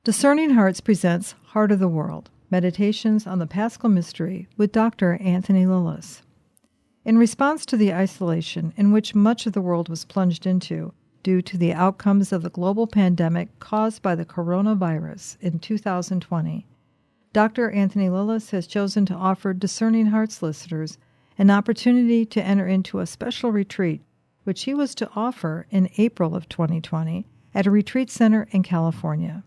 Discerning Hearts presents Heart of the World, Meditations on the Paschal Mystery with Dr. Anthony Lilles. In response to the isolation in which much of the world was plunged into due to the outcomes of the global pandemic caused by the coronavirus in 2020, Dr. Anthony Lilles has chosen to offer Discerning Hearts listeners an opportunity to enter into a special retreat, which he was to offer in April of 2020 at a retreat center in California.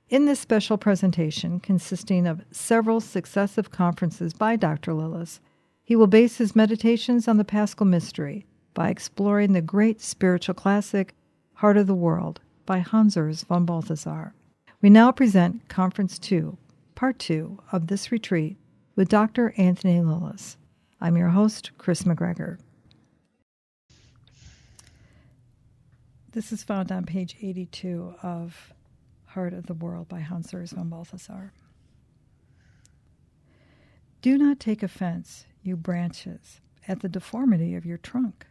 In this special presentation, consisting of several successive conferences by Dr. Lilles, he will base his meditations on the Paschal Mystery by exploring the great spiritual classic, Heart of the World, by Urs von Balthasar. We now present Conference 2, Part 2 of this retreat with Dr. Anthony Lilles. I'm your host, Kris McGregor. This is found on page 82 of Heart of the World by Urs von Balthasar. Do not take offense, you branches, at the deformity of your trunk.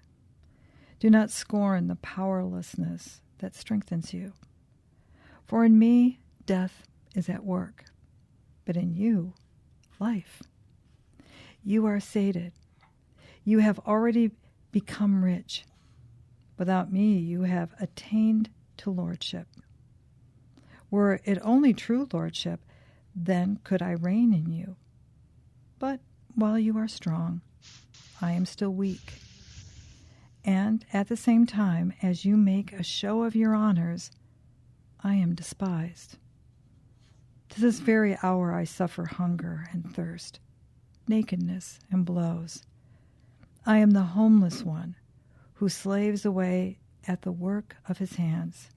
Do not scorn the powerlessness that strengthens you. For in me, death is at work, but in you, life. You are sated. You have already become rich. Without me, you have attained to lordship. Were it only true lordship, then could I reign in you. But while you are strong, I am still weak. And at the same time, as you make a show of your honors, I am despised. To this very hour I suffer hunger and thirst, nakedness and blows. I am the homeless one who slaves away at the work of his hands.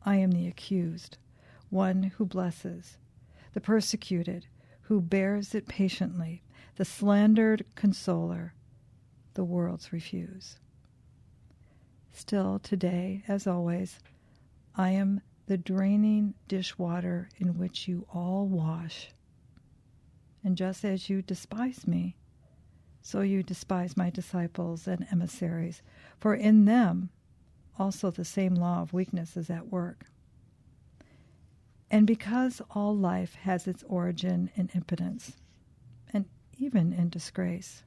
I am the accused, one who blesses, the persecuted, who bears it patiently, the slandered consoler, the world's refuse. Still today, as always, I am the draining dishwater in which you all wash. And just as you despise me, so you despise my disciples and emissaries, for in them also the same law of weakness is at work. And because all life has its origin in impotence, and even in disgrace,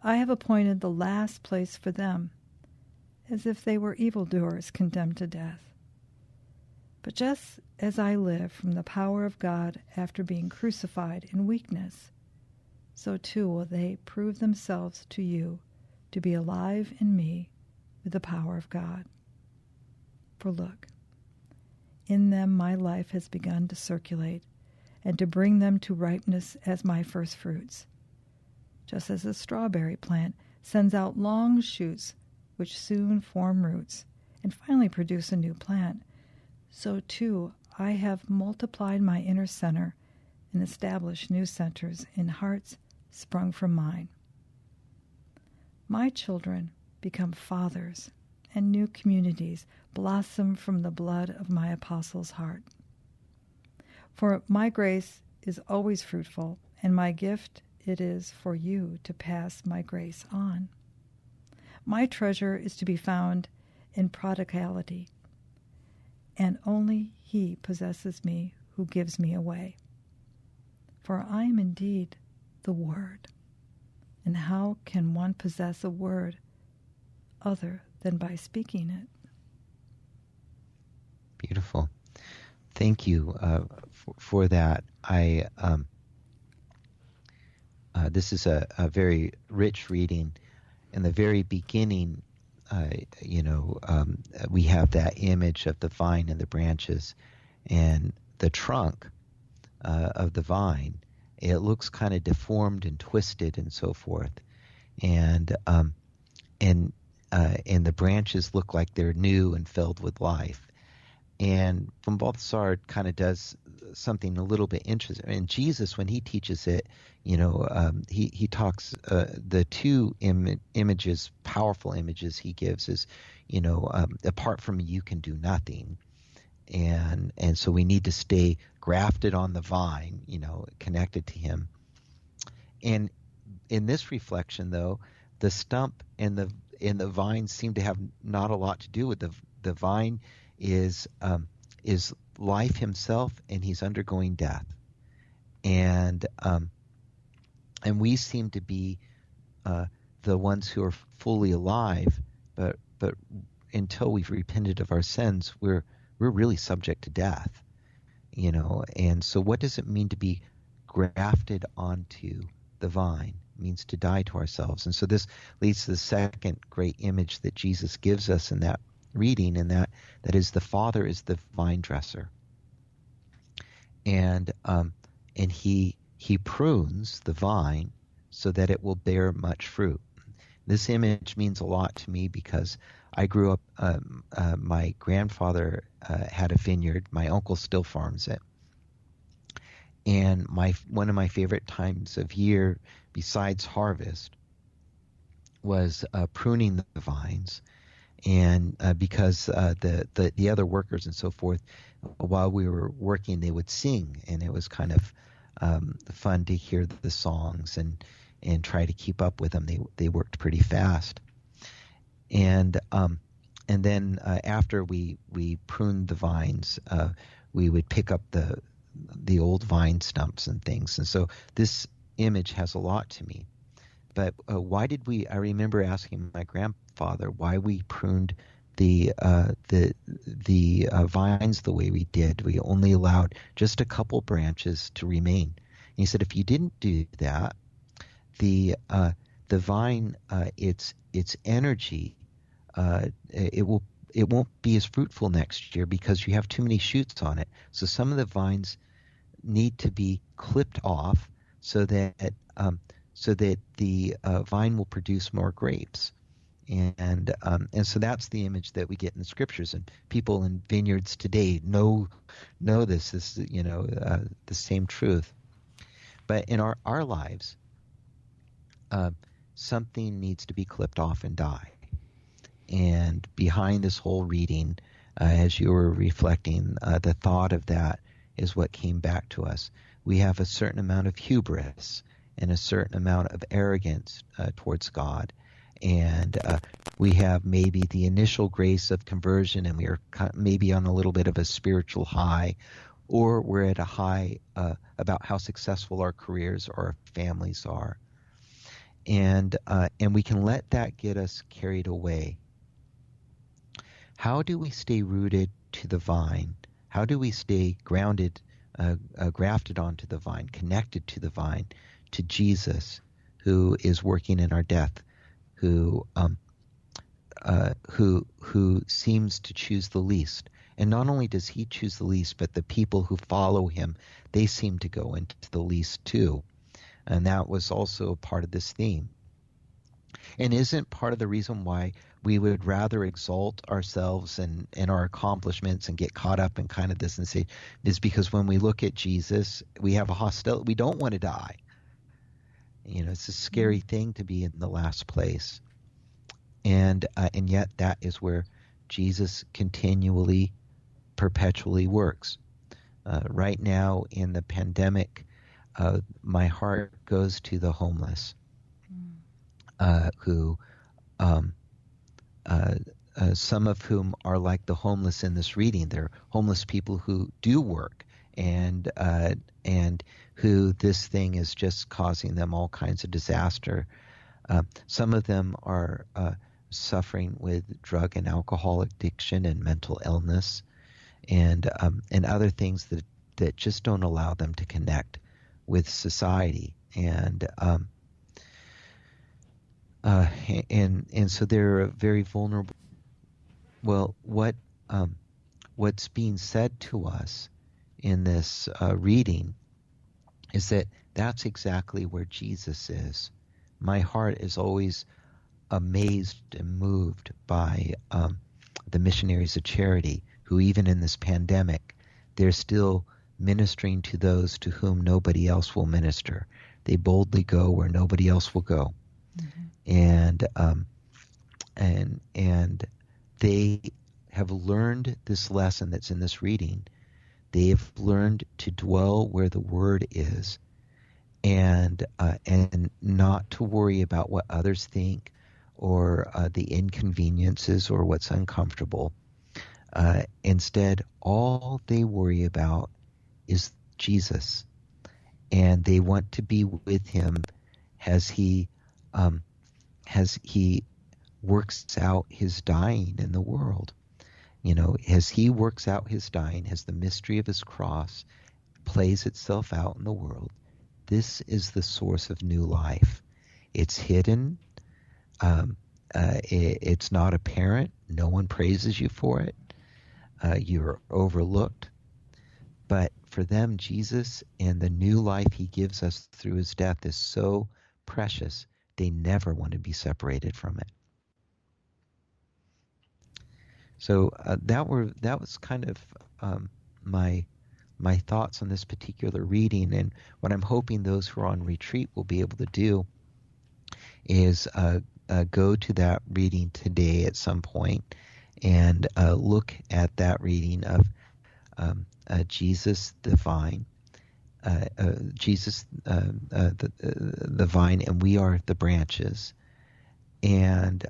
I have appointed the last place for them, as if they were evildoers condemned to death. But just as I live from the power of God after being crucified in weakness, so too will they prove themselves to you to be alive in me with the power of God. For look, in them my life has begun to circulate and to bring them to ripeness as my firstfruits, just as a strawberry plant sends out long shoots which soon form roots and finally produce a new plant. So too I have multiplied my inner center and established new centers in hearts sprung from mine. My children become fathers, and new communities blossom from the blood of my apostles' heart. For my grace is always fruitful, and my gift it is for you to pass my grace on. My treasure is to be found in prodigality, and only he possesses me who gives me away. For I am indeed the Word, and how can one possess a word other than by speaking it? Beautiful. Thank you for that. This is a very rich reading. In the very beginning, we have that image of the vine and the branches, and the trunk of the vine. It looks kind of deformed and twisted and so forth, and the branches look like they're new and filled with life. And von Balthasar kind of does something a little bit interesting. And Jesus, when he teaches it, he talks, the two images, powerful images he gives is, apart from me, you can do nothing. And so we need to stay grafted on the vine, connected to him. And in this reflection, though, the stump and the vine seem to have not a lot to do with the vine is life himself, and he's undergoing death. And we seem to be the ones who are fully alive, but until we've repented of our sins, we're really subject to death, And so, what does it mean to be grafted onto the vine? It means to die to ourselves. And so, this leads to the second great image that Jesus gives us in that reading, and that is the Father is the vine dresser, and he prunes the vine so that it will bear much fruit. This image means a lot to me because I grew up, my grandfather had a vineyard. My uncle still farms it. And one of my favorite times of year, besides harvest, was pruning the vines. And because the other workers and so forth, while we were working, they would sing. And it was kind of fun to hear the songs and try to keep up with them. They worked pretty fast. And then after we pruned the vines, we would pick up the old vine stumps and things. And so this image has a lot to me. But why did I remember asking my grandfather why we pruned the vines the way we did. We only allowed just a couple branches to remain. And he said, if you didn't do that, the vine, its energy, it won't be as fruitful next year because you have too many shoots on it. So some of the vines need to be clipped off so that the vine will produce more grapes. And so that's the image that we get in the scriptures, and people in vineyards today know this. This is the same truth. But in our lives, something needs to be clipped off and die. And behind this whole reading, as you were reflecting, the thought of that is what came back to us. We have a certain amount of hubris and a certain amount of arrogance towards God. And we have maybe the initial grace of conversion, and we are maybe on a little bit of a spiritual high, or we're at a high about how successful our careers or our families are. And we can let that get us carried away. How do we stay rooted to the vine? How do we stay grounded, grafted onto the vine, connected to the vine, to Jesus, who is working in our death, who seems to choose the least? And not only does he choose the least, but the people who follow him, they seem to go into the least too. And that was also a part of this theme. And isn't part of the reason why we would rather exalt ourselves and our accomplishments and get caught up in kind of this and say, is because when we look at Jesus, we have a hostility. We don't want to die. It's a scary thing to be in the last place. And yet that is where Jesus continually, perpetually works. Right now in the pandemic, my heart goes to the homeless, who some of whom are like the homeless in this reading. They're homeless people who do work, and who this thing is just causing them all kinds of disaster. Some of them are suffering with drug and alcohol addiction and mental illness, and other things that just don't allow them to connect with society, and so they're very vulnerable. Well, what's being said to us in this reading is that that's exactly where Jesus is. My heart is always amazed and moved by the missionaries of charity, who even in this pandemic, they're still ministering to those to whom nobody else will minister. They boldly go where nobody else will go. Mm-hmm. And they have learned this lesson that's in this reading. They have learned to dwell where the word is, and not to worry about what others think or the inconveniences or what's uncomfortable. Instead, all they worry about is Jesus, and they want to be with him as he works out his dying in the world. As he works out his dying, as the mystery of his cross plays itself out in the world, this is the source of new life. It's hidden. It's not apparent. No one praises you for it. You're overlooked. But for them, Jesus and the new life he gives us through his death is so precious, they never want to be separated from it. So that was kind of my thoughts on this particular reading. And what I'm hoping those who are on retreat will be able to do is go to that reading today at some point and look at that reading of Jesus the vine, Jesus the vine, and we are the branches, and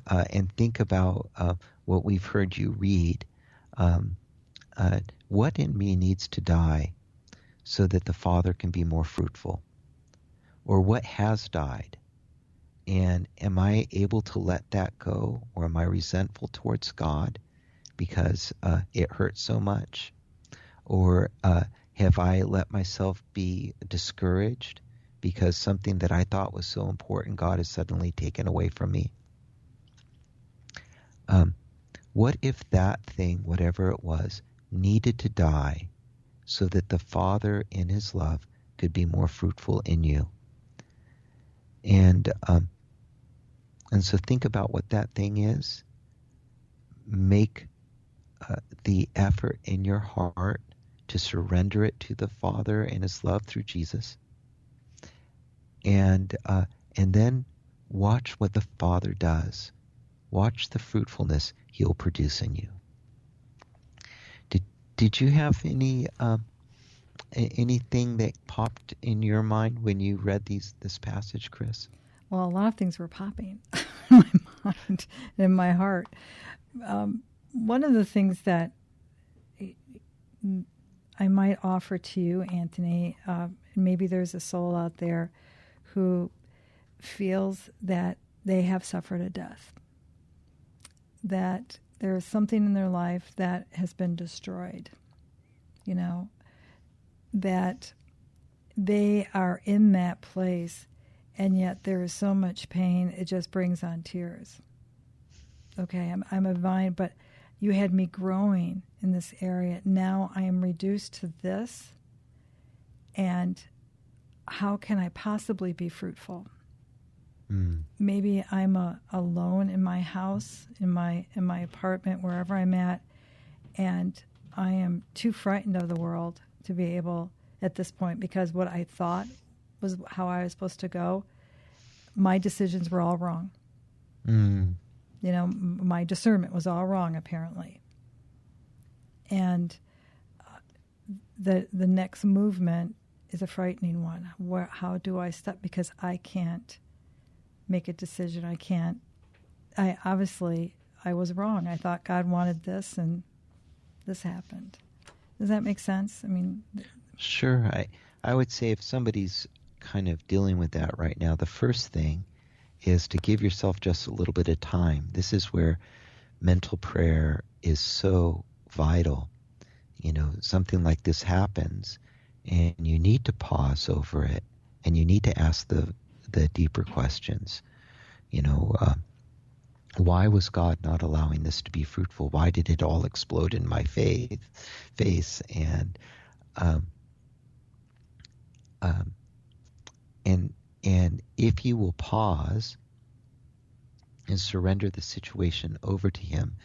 think about what we've heard you read. What in me needs to die so that the Father can be more fruitful? Or what has died? And am I able to let that go? Or am I resentful towards God because it hurts so much? Or have I let myself be discouraged because something that I thought was so important, God has suddenly taken away from me? What if that thing, whatever it was, needed to die so that the Father in his love could be more fruitful in you? And so think about what that thing is. Make the effort in your heart to surrender it to the Father and his love through Jesus. And then watch what the Father does. Watch the fruitfulness he'll produce in you. Did you have anything that popped in your mind when you read this passage, Kris? Well, a lot of things were popping in my mind and in my heart. One of the things that I might offer to you, Anthony, maybe there's a soul out there who feels that they have suffered a death, that there is something in their life that has been destroyed, that they are in that place, and yet there is so much pain, it just brings on tears. Okay, I'm a vine, but you had me growing in this area. Now I am reduced to this, and how can I possibly be fruitful? Maybe I'm alone in my house, in my apartment, wherever I'm at, and I am too frightened of the world to be able at this point, because what I thought was how I was supposed to go, my decisions were all wrong. My discernment was all wrong, apparently. And the next movement is a frightening one. How do I step? Because I can't make a decision. I was wrong. I thought God wanted this, and this happened. Does that make sense? I mean, sure. I would say if somebody's kind of dealing with that right now, the first thing is to give yourself just a little bit of time. This is where mental prayer is so vital. Something like this happens, and you need to pause over it, and you need to ask the deeper questions. Why was God not allowing this to be fruitful? Why did it all explode in my face? And if you will pause and surrender the situation over to him,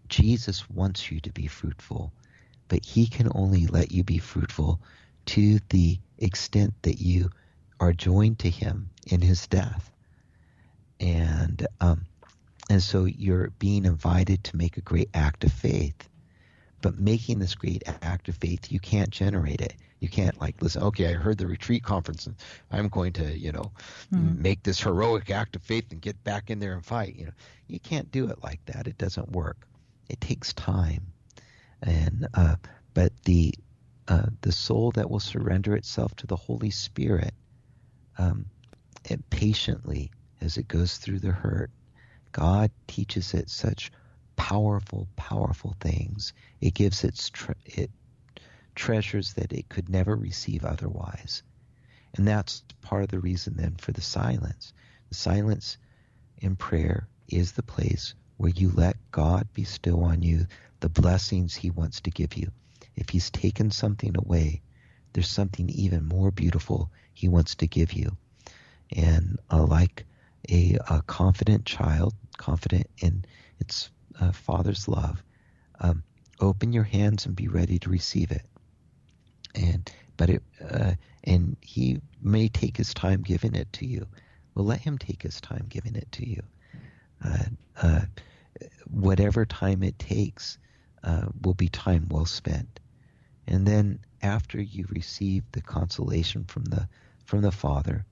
Jesus wants you to be fruitful, but he can only let you be fruitful to the extent that you are joined to him in his death. And so you're being invited to make a great act of faith. But making this great act of faith, you can't generate it. You can't like, listen, okay, I heard the retreat conference and I'm going to, make this heroic act of faith and get back in there and fight. You can't do it like that. It doesn't work. It takes time. And but the soul that will surrender itself to the Holy Spirit, it patiently, as it goes through the hurt, God teaches it such powerful, powerful things. It gives it treasures that it could never receive otherwise. And that's part of the reason then for the silence. The silence in prayer is the place where you let God bestow on you the blessings he wants to give you. If he's taken something away, there's something even more beautiful he wants to give you. And like a confident child, confident in its Father's love, open your hands and be ready to receive it. And he may take his time giving it to you. Well, let him take his time giving it to you. Whatever time it takes will be time well spent. And then after you receive the consolation from the Father,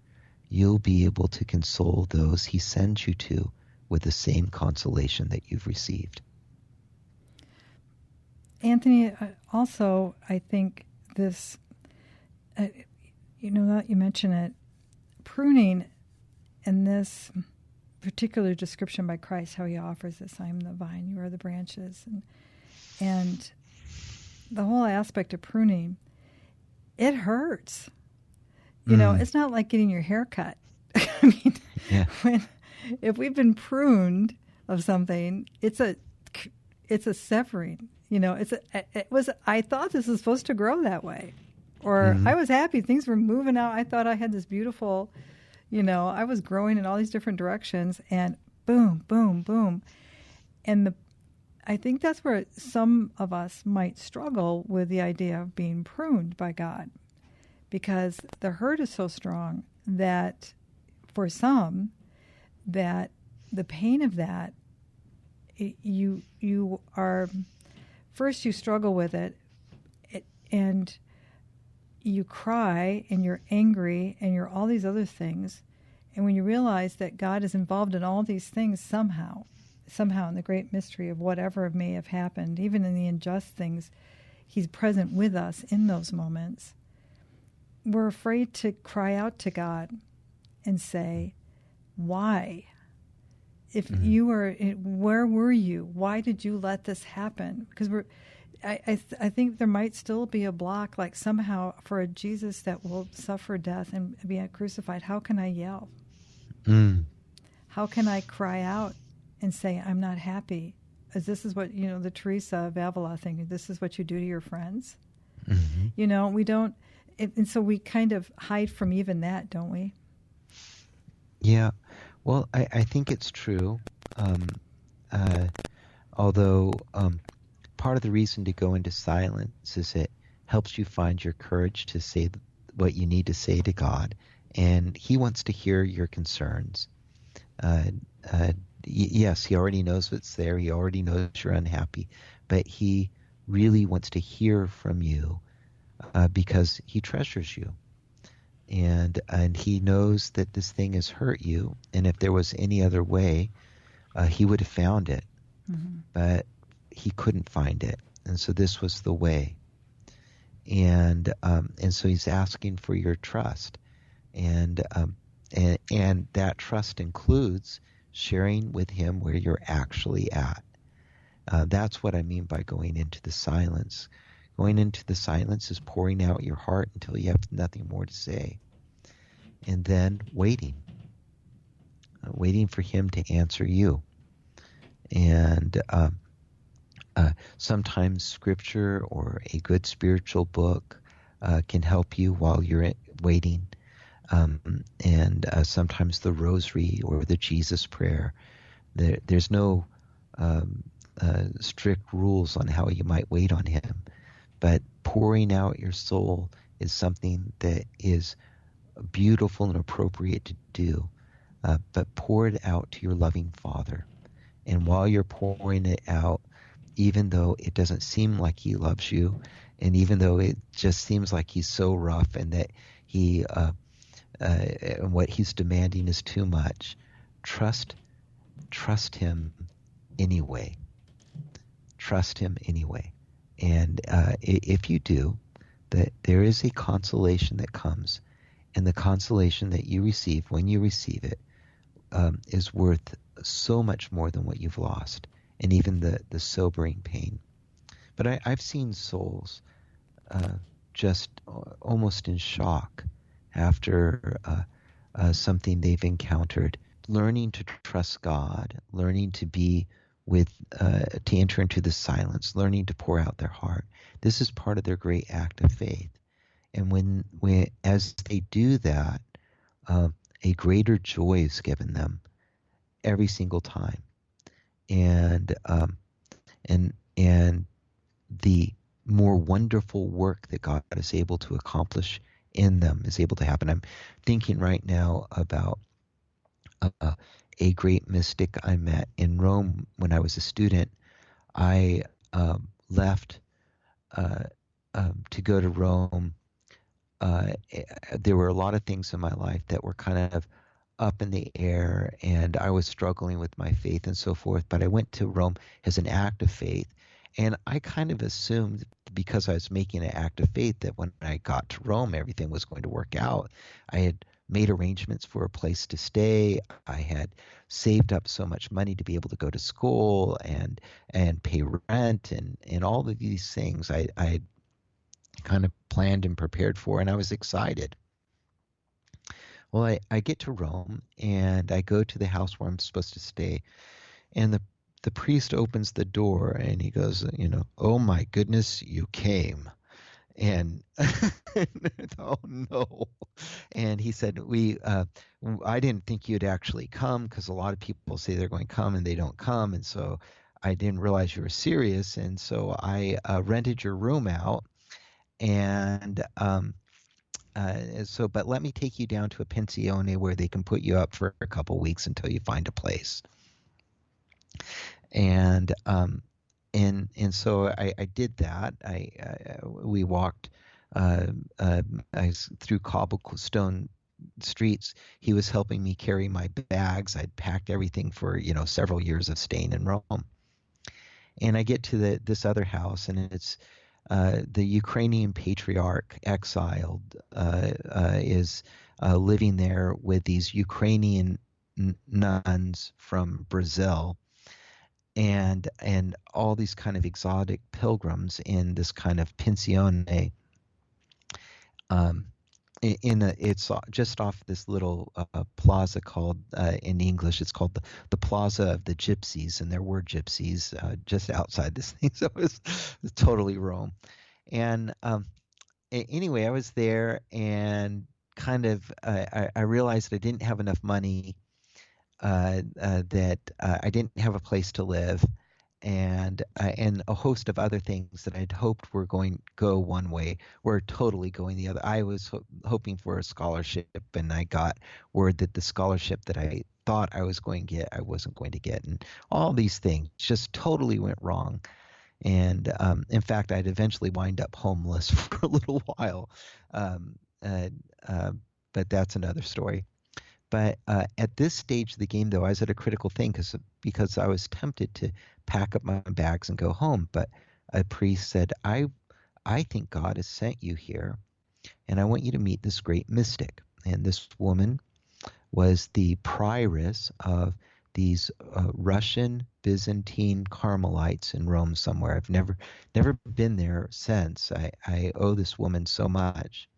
you'll be able to console those he sends you to with the same consolation that you've received. Anthony, also, I think this, that you mention it, pruning in this particular description by Christ, how he offers this, I am the vine, you are the branches. And the whole aspect of pruning, it hurts. It's not like getting your hair cut. I mean, if we've been pruned of something, it's a severing. I thought this was supposed to grow that way, or I was happy things were moving out. I thought I had this beautiful, I was growing in all these different directions, and boom, boom, boom, and I think that's where some of us might struggle with the idea of being pruned by God, because the hurt is so strong that for some, that the pain of that, you are, first you struggle with it, and you cry, and you're angry, and you're all these other things. And when you realize that God is involved in all these things somehow in the great mystery of whatever may have happened, even in the unjust things, he's present with us in those moments. We're afraid to cry out to God and say, why? If you were, where were you? Why did you let this happen? Because I think there might still be a block, like somehow for a Jesus that will suffer death and be crucified, how can I yell? How can I cry out and say, I'm not happy? As this is what, the Teresa of Avila thing, this is what you do to your friends. We don't, and so we kind of hide from even that, don't we? Yeah. Well, I think it's true. Although part of the reason to go into silence is it helps you find your courage to say what you need to say to God. And he wants to hear your concerns. Yes, he already knows what's there. He already knows you're unhappy. But he really wants to hear from you because he treasures you. And he knows that this thing has hurt you. And if there was any other way, he would have found it. But he couldn't find it. And so this was the way. And so he's asking for your trust. And that trust includes sharing with him where you're actually at. That's what I mean by going into the silence. Going into the silence is pouring out your heart until you have nothing more to say. And then waiting for him to answer you. And sometimes scripture or a good spiritual book can help you while you're waiting. And sometimes the rosary or the Jesus prayer. There's no strict rules on how you might wait on him. But pouring out your soul is something that is beautiful and appropriate to do. But pour it out to your loving Father. And while you're pouring it out, even though it doesn't seem like he loves you, and even though it just seems like he's so rough and that he and what he's demanding is too much, trust him anyway. Trust him anyway. And if you do, that there is a consolation that comes, and the consolation that you receive when you receive it is worth so much more than what you've lost, and even the sobering pain. But I've seen souls just almost in shock after something they've encountered, learning to trust God, learning to be to enter into the silence, learning to pour out their heart. This is part of their great act of faith. And when as they do that, a greater joy is given them every single time, and the more wonderful work that God is able to accomplish in them is able to happen. I'm thinking right now about a great mystic I met in Rome when I was a student. I left to go to Rome. There were a lot of things in my life that were kind of up in the air, and I was struggling with my faith and so forth. But I went to Rome as an act of faith, and I kind of assumed, because I was making an act of faith, that when I got to Rome, everything was going to work out. I had made arrangements for a place to stay. I had saved up so much money to be able to go to school and pay rent and all of these things I had kind of planned and prepared for, and I was excited. Well, I get to Rome, and I go to the house where I'm supposed to stay, and the priest opens the door, and he goes, "Oh my goodness, you came." And oh no. And he said, I didn't think you'd actually come, because a lot of people say they're going to come and they don't come. And so I didn't realize you were serious. And so I rented your room out. And but let me take you down to a pensione where they can put you up for a couple weeks until you find a place. And so I did that. We walked through cobblestone streets. He was helping me carry my bags. I'd packed everything for several years of staying in Rome. And I get to this other house, and it's the Ukrainian patriarch, exiled, is living there with these Ukrainian nuns from Brazil. And all these kind of exotic pilgrims in this kind of pensione. It's just off this little plaza called, in English, it's called the Plaza of the Gypsies, and there were gypsies just outside this thing, so it was totally Rome. And anyway, I was there, and kind of I realized I didn't have enough money. That I didn't have a place to live, and a host of other things that I'd hoped were going to go one way were totally going the other. I was hoping for a scholarship, and I got word that the scholarship that I thought I was going to get, I wasn't going to get, and all these things just totally went wrong. And in fact, I'd eventually wind up homeless for a little while, but that's another story. But at this stage of the game, though, I was at a critical thing because I was tempted to pack up my bags and go home. But a priest said, I think God has sent you here, and I want you to meet this great mystic. And this woman was the prioress of these Russian Byzantine Carmelites in Rome somewhere. I've never been there since. I owe this woman so much.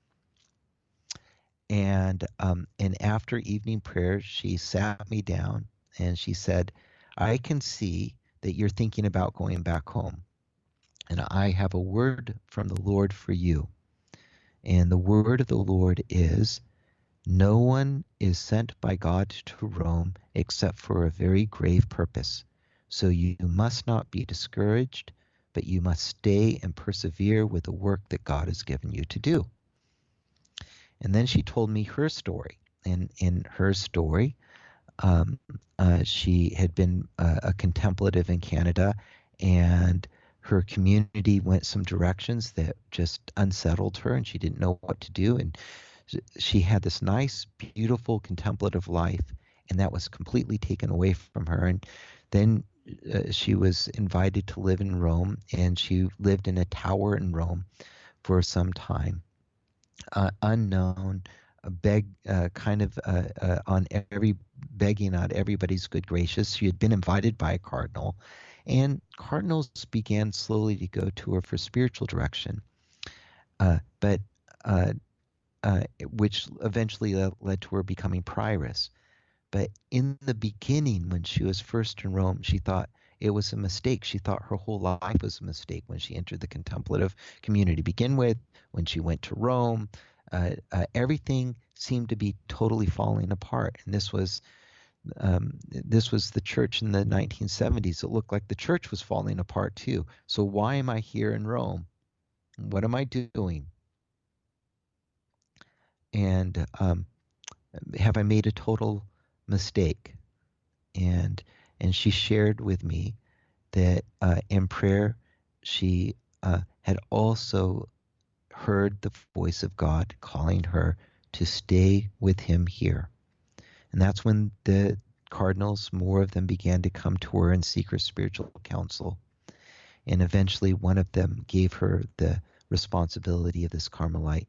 And after evening prayer, she sat me down and she said, I can see that you're thinking about going back home, and I have a word from the Lord for you. And the word of the Lord is, no one is sent by God to Rome except for a very grave purpose. So you must not be discouraged, but you must stay and persevere with the work that God has given you to do. And then she told me her story. And in her story, she had been a contemplative in Canada, and her community went some directions that just unsettled her, and she didn't know what to do. And she had this nice, beautiful, contemplative life, and that was completely taken away from her. And then she was invited to live in Rome, and she lived in a tower in Rome for some time, unknown, begging on everybody's good gracious. She had been invited by a cardinal, and cardinals began slowly to go to her for spiritual direction, but which eventually led to her becoming prioress. But in the beginning, when she was first in Rome, she thought it was a mistake. She thought her whole life was a mistake when she entered the contemplative community to begin with. When she went to Rome, everything seemed to be totally falling apart. And this was the church in the 1970s. It looked like the church was falling apart too. So why am I here in Rome? What am I doing? And have I made a total mistake? And she shared with me that in prayer she had also heard the voice of God calling her to stay with him here. And that's when the cardinals, more of them, began to come to her and seek her spiritual counsel. And eventually one of them gave her the responsibility of this Carmelite,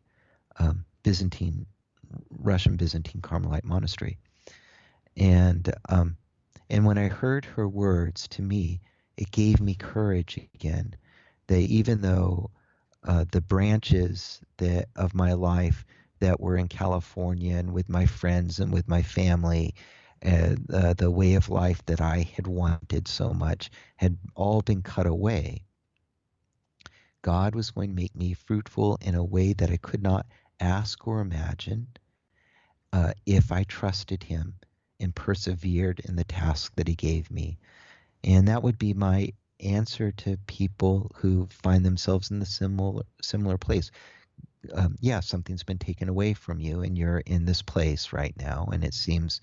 Russian Byzantine Carmelite monastery. And when I heard her words to me, it gave me courage again, that even though the branches of my life that were in California and with my friends and with my family, the way of life that I had wanted so much had all been cut away, God was going to make me fruitful in a way that I could not ask or imagine if I trusted him and persevered in the task that he gave me. And that would be my answer to people who find themselves in the similar place. Something's been taken away from you, and you're in this place right now, and it seems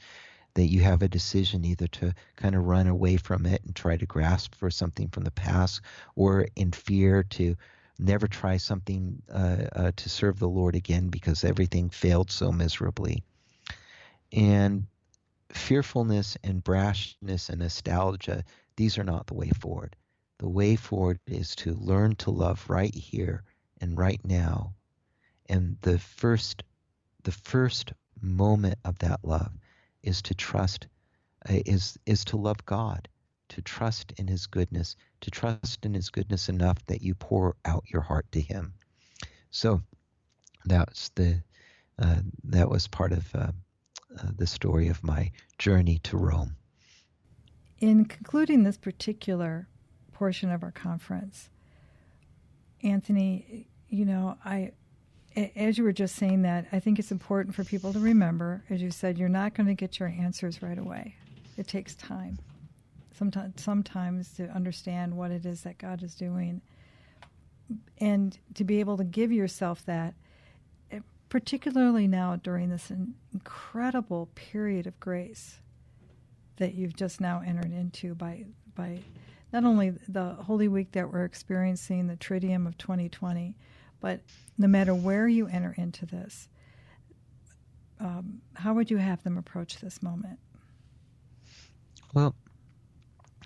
that you have a decision either to kind of run away from it and try to grasp for something from the past, or in fear to never try something to serve the Lord again because everything failed so miserably. And fearfulness and brashness and nostalgia, these are not the way forward. The way forward is to learn to love right here and right now. And the first moment of that love is to trust, is to love God, to trust in his goodness, to trust in his goodness enough that you pour out your heart to him. So that was part of the story of my journey to Rome. In concluding this particular portion of our conference, Anthony, as you were just saying that, I think it's important for people to remember, as you said, you're not going to get your answers right away. It takes time. Sometimes to understand what it is that God is doing, and to be able to give yourself that, particularly now during this incredible period of grace that you've just now entered into by not only the Holy Week that we're experiencing, the Triduum of 2020, but no matter where you enter into this, how would you have them approach this moment? Well,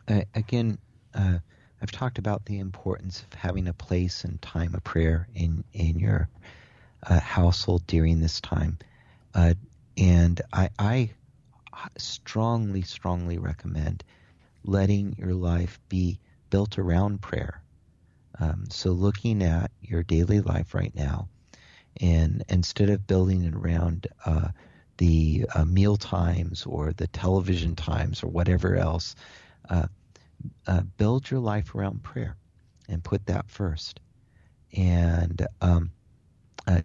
I've talked about the importance of having a place and time of prayer in your household during this time. And I strongly recommend letting your life be built around prayer. So looking at your daily life right now, and instead of building it around the meal times or the television times or whatever else, build your life around prayer and put that first. And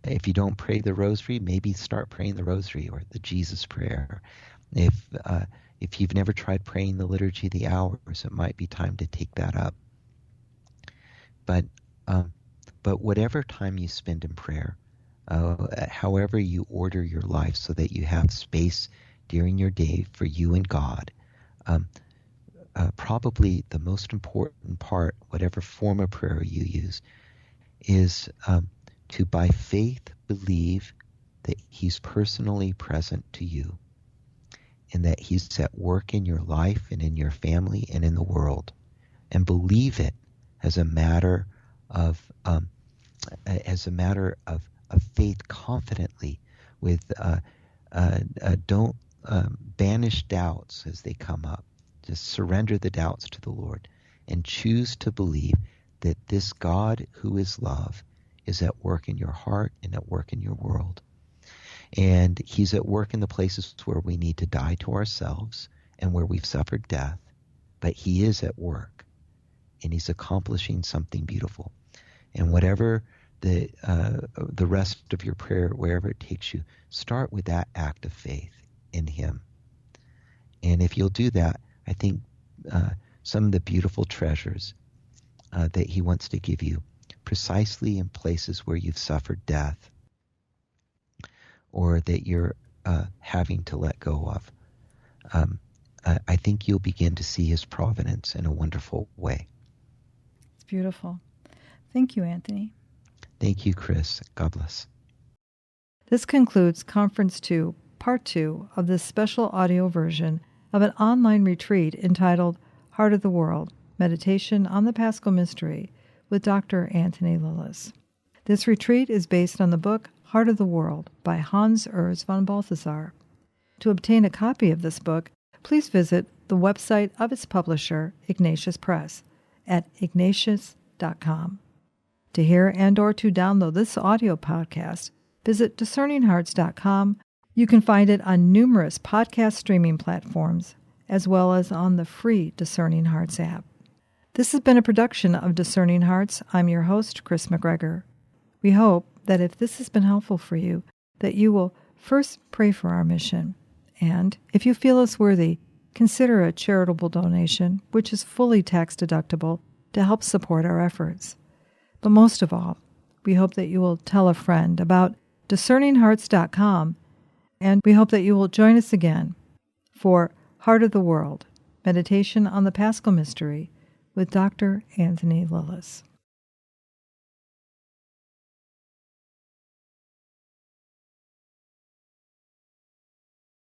if you don't pray the rosary, maybe start praying the rosary or the Jesus prayer. If you've never tried praying the Liturgy of the Hours, it might be time to take that up. But whatever time you spend in prayer, however you order your life so that you have space during your day for you and God, probably the most important part, whatever form of prayer you use, is to by faith believe that he's personally present to you and that he's at work in your life and in your family and in the world, and believe it as a matter of faith confidently. With don't banish doubts as they come up. Just surrender the doubts to the Lord and choose to believe that this God who is love is at work in your heart and at work in your world. And he's at work in the places where we need to die to ourselves and where we've suffered death. But he is at work, and he's accomplishing something beautiful. And whatever the rest of your prayer, wherever it takes you, start with that act of faith in him. And if you'll do that, I think some of the beautiful treasures that he wants to give you, precisely in places where you've suffered death or that you're having to let go of, I think you'll begin to see his providence in a wonderful way. It's beautiful. Thank you, Anthony. Thank you, Kris. God bless. This concludes Conference 2, Part 2 of this special audio version of an online retreat entitled Heart of the World, Meditation on the Paschal Mystery with Dr. Anthony Lilles. This retreat is based on the book Heart of the World by Urs von Balthasar. To obtain a copy of this book, please visit the website of its publisher, Ignatius Press, at ignatius.com. To hear and or to download this audio podcast, visit discerninghearts.com. You can find it on numerous podcast streaming platforms, as well as on the free Discerning Hearts app. This has been a production of Discerning Hearts. I'm your host, Kris McGregor. We hope that if this has been helpful for you, that you will first pray for our mission, and if you feel us worthy, consider a charitable donation, which is fully tax-deductible, to help support our efforts. But most of all, we hope that you will tell a friend about discerninghearts.com, and we hope that you will join us again for Heart of the World, Meditation on the Paschal Mystery with Dr. Anthony Lilles.